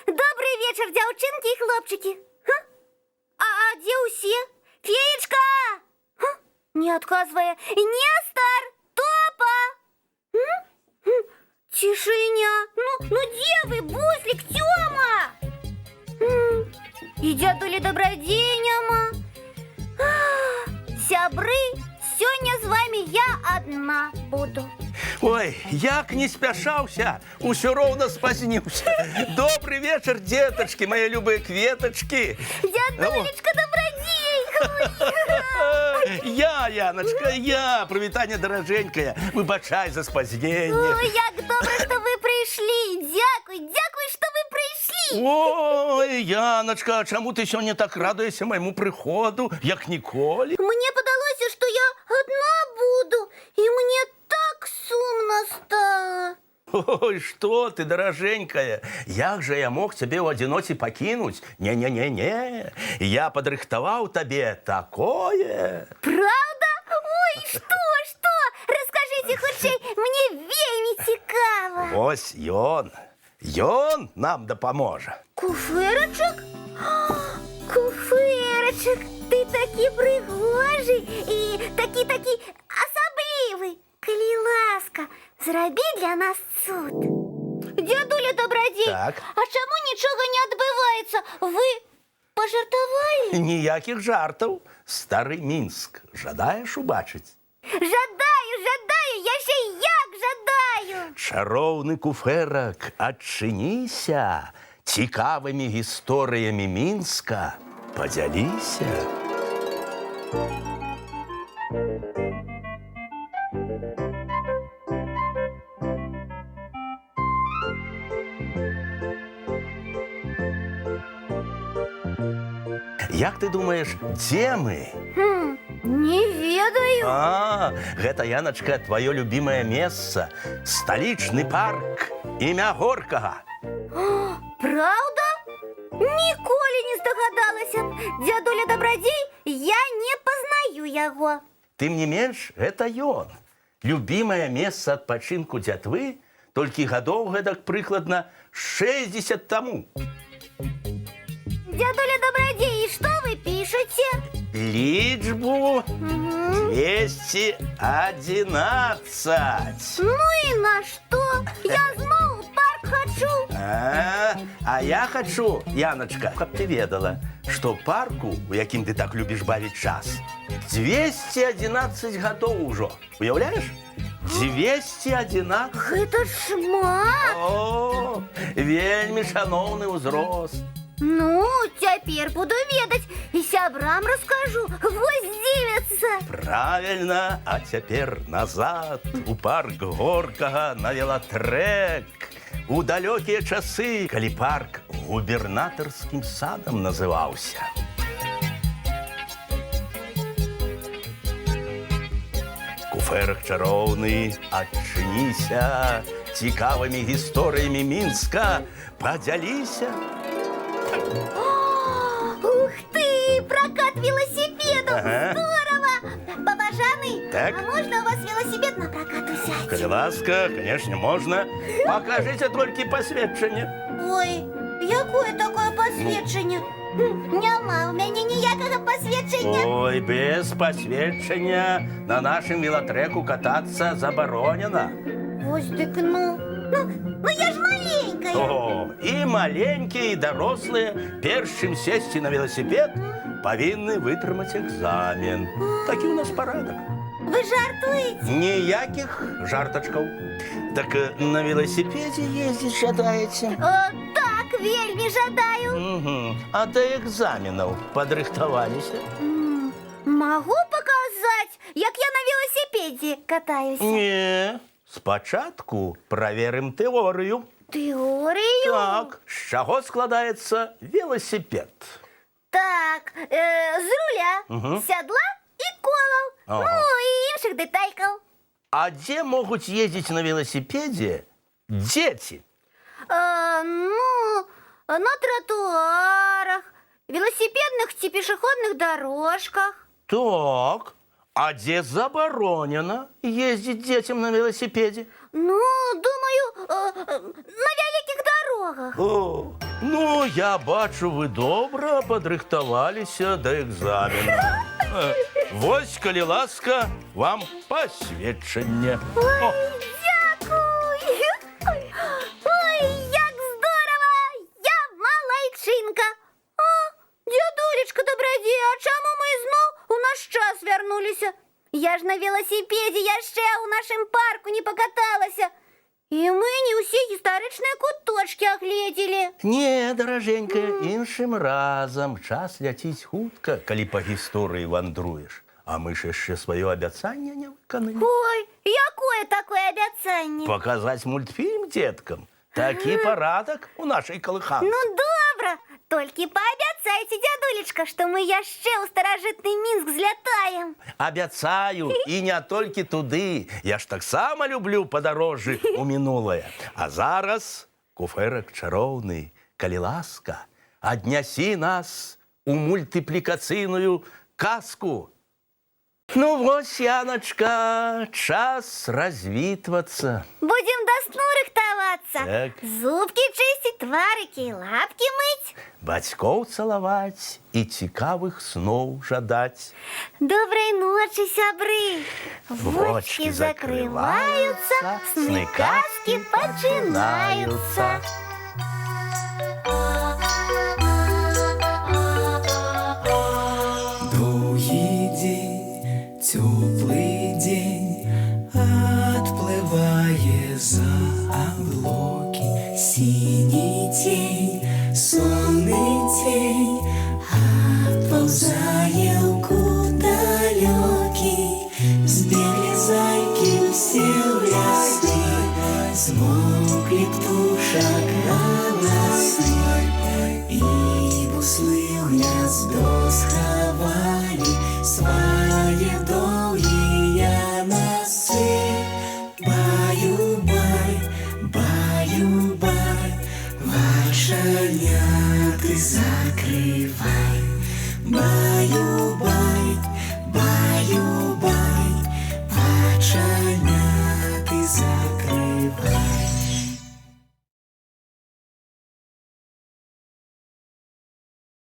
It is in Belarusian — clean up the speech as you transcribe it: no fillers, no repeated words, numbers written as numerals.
Добрый вечер, девчонки и хлопчики. А где усе? Феечка! Не отказывая. Нестор! Топа! Тишиня! Ну где вы, Буслик, Тёма? И дядуля Доброденяма? Сябры, сёння з вами я одна буду. Ой, як не спяшаўся, усё роўна спазніўся. Добрый вечер, деточки, мои любые кветочки. Дядулечка Добродей! Я, Яночка, я, прывітанне даражэнькая. Выбачай за спазненне. Ой, як добра, што вы прыйшлі. Дзякуй, што вы прыйшлі. Ой, Яночка, а чаму ты сёння так радуешся майму прыходу, як ніколі? Мне падалося, што я одна буду, і мне так сумна стала. Ой, что ты, дороженькая, як же я мог тебе ў адзіноце пакінуць? Не-не-не-не, я падрыхтаваў табе такое. Правда? Ой, што? Раскажыце хутчэй, мне вельмі цікава. Ось ён нам дапаможа. Куфэрачак? Куфэрачак, ты такі прыгожы і такі асаблівы. Калі ласка, зрабі для нас цуд. Дядуля Добродей, Так. а чаму нічога не адбываецца? Вы пажартавалі? Ніякіх жартаў. Стары Мінск. Жадаеш убачыць? Жадаю, яшчэ як жадаю. Чароўны куфэрак, адчыніся. Цікавымі гісторыямі Мінска падзяліся. Як ты думаеш, дзе мы? Не ведаю. Гэта, Яночка, твоё любимое месца. Сталічны парк імя Горкага. Правда? Ніколі не здагадалася б. Дядуля Добродей, я не пазнаю яго. Тым не менш, гэта ён. Любимае месца адпачынку дзятвы, толькі гадоў гэтак прыкладна 60 таму. Дядуля Добродей, што вы пішаце? Лічбу 211. Ну і на што? Я зноў у парк хачу. А я хачу, Яночка, каб ты ведала, што парку, у якім ты так любіш бавіць час, 211 гадоў ужо. Уяўляеш? 211. Гэта шмат. О, вельмі шаноўны ўзрост. Ну, цяпер буду ведаць і сябрам раскажу. Вось дзівяцца. Правильно, а цяпер назад у парк Горкага на велатрэк. У далёкія часы, калі парк губернатарскім садам называўся. Куфэрак чароўны, адчыніся, цікавымі гісторыямі Мінска падзяліся. Ух ты, прокат велосипедов, здорово! Бабажаны, Так. а можно у вас велосипед на прокат взять? Калі ласка, конечно, можна. Покажите толькі пасведчанне. Ой, якое такое посведчанне? Няма у мяне ніякага посведчання. Ой, без пасведчання на нашым велатрэку катацца забаронена. Вось дык ну я ж маленькая. О, і маленькія, і дарослыя, перш чым сесці на велосипед, павінны вытрымаць экзамен. Такі у нас парадак. Вы жартуеце? Ніякіх жартачкаў. Так на велосипедзе ездзіць жадаеце? Так, вельмі жадаю. А да экзаменаў падрыхтаваліся? Магу паказаць, як я на велосипедзе катаюся? Не. Спачатку праверым тэорыю. Тэорыю? Так, з чаго складаецца велосипед? Так, з руля, сядла і колаў. Ну, і іншых дэталькаў. а где могут ездить на велосипеде дети? Ну, на тротуарах, велосипедных и пешеходных дорожках. Так, а где заборонено ездить детям на велосипеде? Ну, думаю, на вяліких дорогах. О, ну, я бачу, ви добре подрихтувалися до екзамену. Вось, коли ласка, вам посвідчення. О, Дякую. Ой, як здорово! Я малайчинка. Дядулечка добродій, а чому ми знов у наш час вернулися? Я ж на велосипеді, я ще у нашому парку не покаталася. І ми не усі історичні куточки огляділи. не, дороженька, іншим разом. Час ляціць хутка, коли по гісторії вандруєш. А ми ж ще своє обіцяння не виконали. Ой, якое такое обіцяння? Показать мультфильм деткам. Такий порядок у нашій колиханці. Ну, добре. Тільки пообіцяйте, дядулечка, що ми яще у старожитний Мінськ злітаємо. Обіцяю, і не тільки туди. Я ж так само люблю подорожі у минуле. А зараз, куферок чаровний, коли ласка, однясі нас у мультиплікаційну казку. Ну ось, Яночка, час розвітуватися. Будем до сну рихтоваться. Так. Зубки чистить, тварики и лапки мыть. Батьков цілувати і цікавих снов жадать. Доброй ночи, сябры. Вочки закрываются, сны казки починаются. Довгий день, теплый день, отплывая за облаки. Синий тень, сонный тень, отползая в далекий. Сбегли зайки все в лесы, смолкли птушек голосы. И буслы в гнездо сховали,